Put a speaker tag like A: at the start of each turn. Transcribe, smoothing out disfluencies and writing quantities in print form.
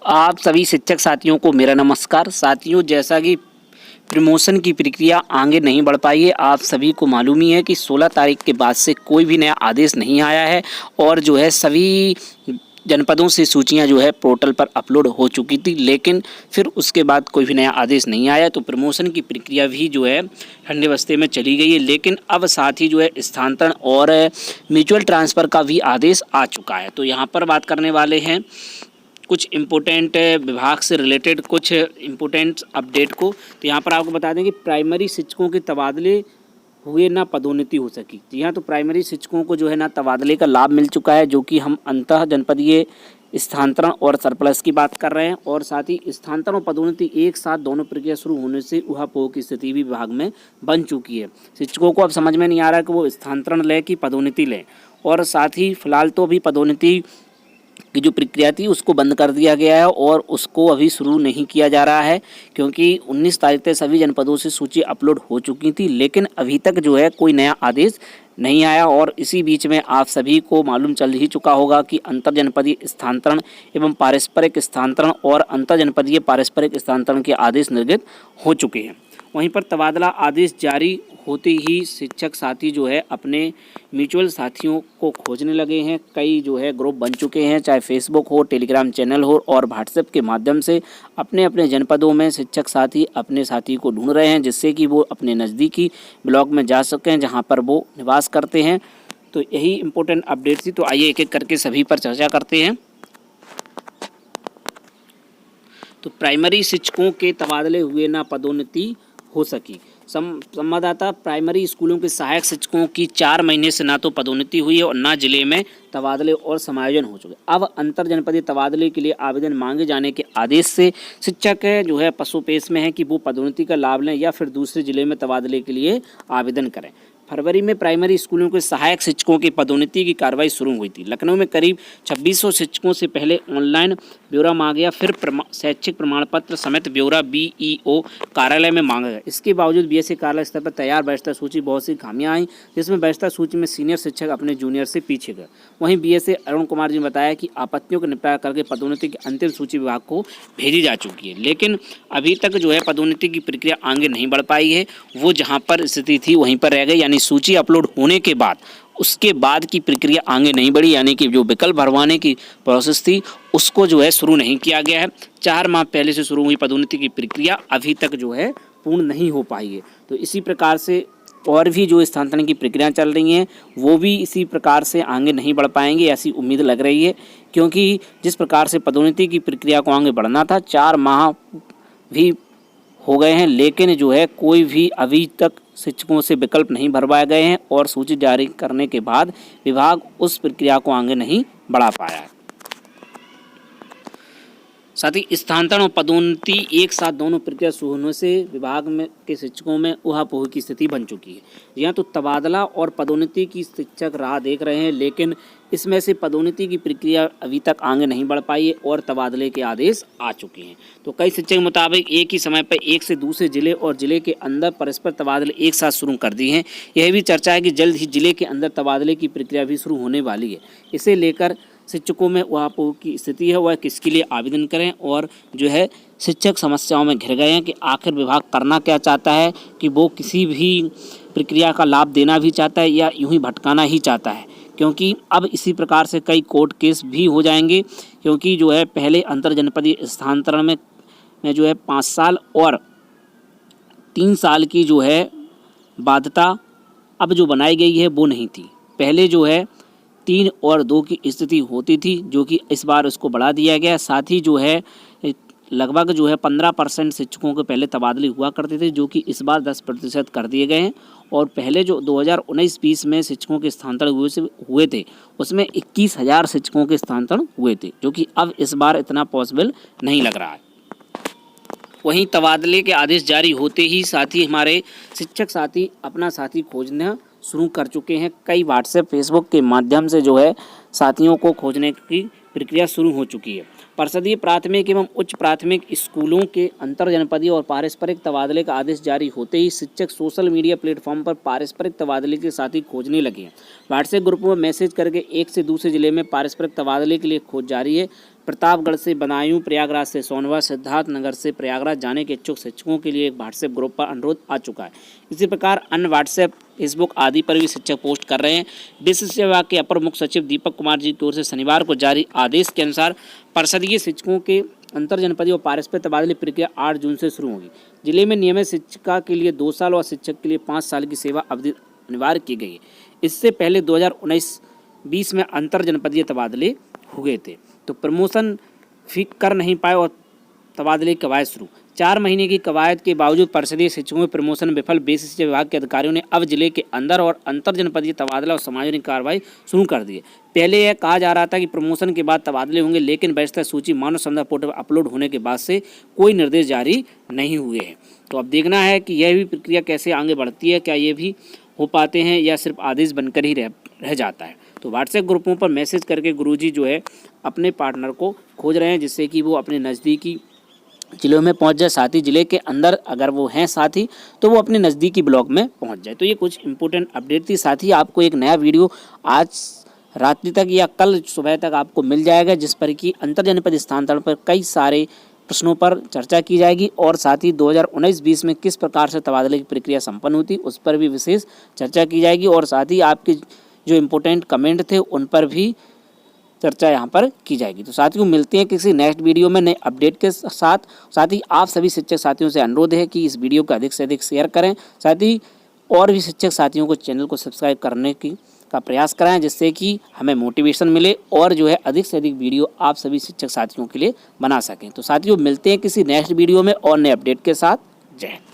A: आप सभी शिक्षक साथियों को मेरा नमस्कार। साथियों, जैसा कि प्रमोशन की प्रक्रिया आगे नहीं बढ़ पाई है, आप सभी को मालूम ही है कि 16 तारीख के बाद से कोई भी नया आदेश नहीं आया है और जो है सभी जनपदों से सूचियां जो है पोर्टल पर अपलोड हो चुकी थी, लेकिन फिर उसके बाद कोई भी नया आदेश नहीं आया। तो प्रमोशन की प्रक्रिया भी जो है ठंडे बस्ते में चली गई है। लेकिन अब साथ ही जो है स्थानांतरण और म्यूचुअल ट्रांसफ़र का भी आदेश आ चुका है। तो यहाँ पर बात करने वाले हैं कुछ इम्पोर्टेंट विभाग से रिलेटेड कुछ इम्पोर्टेंट अपडेट को। तो यहाँ पर आपको बता दें कि प्राइमरी शिक्षकों के तबादले हुए ना पदोन्नति हो सकी। जी हाँ, तो प्राइमरी शिक्षकों को जो है ना तबादले का लाभ मिल चुका है, जो कि हम अंतः जनपदीय स्थानांतरण और सरप्लस की बात कर रहे हैं। और साथ ही स्थानांतरण और पदोन्नति एक साथ दोनों प्रक्रिया शुरू होने से ऊहापोह की स्थिति भी विभाग में बन चुकी है। शिक्षकों को अब समझ में नहीं आ रहा है कि वो स्थानांतरण लें कि पदोन्नति लें। और साथ ही फिलहाल तो अभी पदोन्नति की जो प्रक्रिया थी उसको बंद कर दिया गया है और उसको अभी शुरू नहीं किया जा रहा है, क्योंकि 19 तारीख तक सभी जनपदों से सूची अपलोड हो चुकी थी, लेकिन अभी तक जो है कोई नया आदेश नहीं आया। और इसी बीच में आप सभी को मालूम चल ही चुका होगा कि अंतर जनपदीय स्थानांतरण एवं पारस्परिक स्थानांतरण और अंतर जनपदीय पारस्परिक स्थानांतरण के आदेश निर्गत हो चुके हैं। वहीं पर तबादला आदेश जारी होते ही शिक्षक साथी जो है अपने म्यूचुअल साथियों को खोजने लगे हैं। कई जो है ग्रुप बन चुके हैं, चाहे फेसबुक हो, टेलीग्राम चैनल हो और व्हाट्सएप के माध्यम से अपने अपने जनपदों में शिक्षक साथी अपने साथी को ढूंढ रहे हैं, जिससे कि वो अपने नज़दीकी ब्लॉक में जा सकें जहां पर वो निवास करते हैं। तो यही इम्पोर्टेंट अपडेट थी। तो आइए एक एक करके सभी पर चर्चा करते हैं। तो प्राइमरी शिक्षकों के तबादले हुए ना पदोन्नति हो सकी। संवाददाता, प्राइमरी स्कूलों के सहायक शिक्षकों की 4 महीने से ना तो पदोन्नति हुई है और ना जिले में तबादले और समायोजन हो चुके। अब अंतर जनपदीय तबादले के लिए आवेदन मांगे जाने के आदेश से शिक्षक जो है पसोपेश में है कि वो पदोन्नति का लाभ लें या फिर दूसरे जिले में तबादले के लिए आवेदन करें। फरवरी में प्राइमरी स्कूलों के सहायक शिक्षकों की पदोन्नति की कार्रवाई शुरू हुई थी। लखनऊ में करीब 2600 शिक्षकों से पहले ऑनलाइन ब्यौरा मांगा गया, फिर शैक्षिक प्रमाण पत्र समेत ब्यौरा बीईओ कार्यालय में मांगा गया। इसके बावजूद बीएसए कार्यालय स्तर पर तैयार वरिष्ठता सूची बहुत सी खामियां आई, जिसमें वरिष्ठता सूची में सीनियर शिक्षक अपने जूनियर से पीछे गए। वहीं बीएसए अरुण कुमार जी ने बताया कि आपत्तियों का निपटारा करके पदोन्नति की अंतिम सूची विभाग को भेजी जा चुकी है, लेकिन अभी तक जो है पदोन्नति की प्रक्रिया आगे नहीं बढ़ पाई है। वो जहाँ पर स्थिति थी वहीं पर रह गई, यानी सूची अपलोड होने के बाद उसके बाद की प्रक्रिया आगे नहीं बढ़ी, यानी कि जो विकल्प भरवाने की प्रोसेस थी उसको जो है शुरू नहीं किया गया है। 4 माह पहले से शुरू हुई पदोन्नति की प्रक्रिया अभी तक जो है पूर्ण नहीं हो पाई है। तो इसी प्रकार से और भी जो स्थानांतरण की प्रक्रिया चल रही हैं वो भी इसी प्रकार से आगे नहीं बढ़ पाएंगे, ऐसी उम्मीद लग रही है, क्योंकि जिस प्रकार से पदोन्नति की प्रक्रिया को आगे बढ़ना था 4 माह भी हो गए हैं, लेकिन जो है कोई भी अभी तक शिक्षकों से विकल्प नहीं भरवाए गए हैं और सूची जारी करने के बाद विभाग उस प्रक्रिया को आगे नहीं बढ़ा पाया है। साथ ही स्थानांतरण और पदोन्नति एक साथ दोनों प्रक्रिया शुरू होने से विभाग में के शिक्षकों में ऊहापोह की स्थिति बन चुकी है। यहाँ तो तबादला और पदोन्नति की शिक्षक राह देख रहे हैं, लेकिन इसमें से पदोन्नति की प्रक्रिया अभी तक आगे नहीं बढ़ पाई है और तबादले के आदेश आ चुके हैं। तो कई शिक्षक के मुताबिक एक ही समय पर एक से दूसरे जिले और जिले के अंदर परस्पर तबादले एक साथ शुरू कर दिए हैं। यह भी चर्चा है कि जल्द ही जिले के अंदर तबादले की प्रक्रिया भी शुरू होने वाली है। इसे लेकर शिक्षकों में ऊहापोह की स्थिति है, वह किसके लिए आवेदन करें, और जो है शिक्षक समस्याओं में घिर गए हैं कि आखिर विभाग करना क्या चाहता है, कि वो किसी भी प्रक्रिया का लाभ देना भी चाहता है या यूं ही भटकाना ही चाहता है। क्योंकि अब इसी प्रकार से कई कोर्ट केस भी हो जाएंगे, क्योंकि जो है पहले अंतर जनपदीय स्थानांतरण में जो है 5 साल और 3 साल की जो है बाध्यता अब जो बनाई गई है वो नहीं थी। पहले जो है 3 और 2 की स्थिति होती थी, जो कि इस बार उसको बढ़ा दिया गया। साथ ही जो है लगभग जो है 15% शिक्षकों के पहले तबादले हुआ करते थे, जो कि इस बार 10% कर दिए गए हैं। और पहले जो 2019-20 में शिक्षकों के स्थानांतरण हुए थे उसमें 21,000 शिक्षकों के स्थानांतरण हुए थे, जो कि अब इस बार इतना पॉसिबल नहीं लग रहा है। वहीं तबादले के आदेश जारी होते ही साथी हमारे शिक्षक साथी अपना साथी खोजना शुरू कर चुके हैं। कई व्हाट्सएप फेसबुक के माध्यम से जो है साथियों को खोजने की प्रक्रिया शुरू हो चुकी है। परिषदीय प्राथमिक एवं उच्च प्राथमिक स्कूलों के अंतर जनपदीय और पारस्परिक तबादले का आदेश जारी होते ही शिक्षक सोशल मीडिया प्लेटफॉर्म पर पारस्परिक तबादले के साथी खोजने लगे हैं। व्हाट्सएप ग्रुप में मैसेज करके एक से दूसरे जिले में पारस्परिक तबादले के लिए खोज जारी है। प्रतापगढ़ से बदायूं, प्रयागराज से सोनभद्र, सिद्धार्थनगर से प्रयागराज जाने के इच्छुक शिक्षकों के लिए एक व्हाट्सएप ग्रुप पर अनुरोध आ चुका है। इसी प्रकार अन्य व्हाट्सएप, फेसबुक आदि पर भी शिक्षक पोस्ट कर रहे हैं। डिस्ट्रिक्ट शिक्षा विभाग के अपर मुख्य सचिव दीपक कुमार जी की ओर से शनिवार को जारी आदेश के अनुसार परिषदीय शिक्षकों के अंतर जनपदीय और पारस्परिक तबादले प्रक्रिया 8 जून से शुरू होगी। जिले में नियमित शिक्षिका के लिए 2 साल और शिक्षक के लिए 5 साल की सेवा अवधि अनिवार्य की गई है। इससे पहले 2019-20 में अंतर जनपदीय तबादले हुए थे, तो प्रमोशन कर नहीं पाए और तबादले की कवायद शुरू। 4 महीने की कवायद के बावजूद परिषदीय शिक्षकों में प्रमोशन विफल। बेसिक शिक्षा विभाग के अधिकारियों ने अब जिले के अंदर और अंतर जनपदीय तबादला और समायोजन कार्रवाई शुरू कर दी है। पहले यह कहा जा रहा था कि प्रमोशन के बाद तबादले होंगे, लेकिन वैधता सूची मानव संसाधन पोर्टल पर अपलोड होने के बाद से कोई निर्देश जारी नहीं हुए हैं। तो अब देखना है कि यह भी प्रक्रिया कैसे आगे बढ़ती है, क्या ये भी हो पाते हैं या सिर्फ आदेश बनकर ही रह जाता है। तो व्हाट्सएप ग्रुपों पर मैसेज करके गुरुजी जो है अपने पार्टनर को खोज रहे हैं, जिससे कि वो अपने नज़दीकी जिलों में पहुंच जाए। साथ ही जिले के अंदर अगर वो हैं साथी, तो वो अपने नज़दीकी ब्लॉक में पहुंच जाए। तो ये कुछ इंपॉर्टेंट अपडेट थी। साथ ही आपको एक नया वीडियो आज रात्रि तक या कल सुबह तक आपको मिल जाएगा, जिस पर कि अंतर जनपद स्थानांतरण पर कई सारे प्रश्नों पर चर्चा की जाएगी और साथ ही 2019-20 में किस प्रकार से तबादले की प्रक्रिया संपन्न हुई थी उस पर भी विशेष चर्चा की जाएगी। और साथ ही आपके जो इम्पोर्टेंट कमेंट थे उन पर भी चर्चा यहाँ पर की जाएगी। तो साथियों, मिलते हैं किसी नेक्स्ट वीडियो में नए अपडेट के साथ। साथ ही आप सभी शिक्षक साथियों से अनुरोध है कि इस वीडियो को अधिक से अधिक शेयर करें। साथ ही और भी शिक्षक साथियों को चैनल को सब्सक्राइब करने का प्रयास कराएं, जिससे कि हमें मोटिवेशन मिले और जो है अधिक से अधिक वीडियो आप सभी शिक्षक साथियों के लिए बना सकें। तो साथियों, मिलते हैं किसी नेक्स्ट वीडियो में और नए अपडेट के साथ। जय हिंद।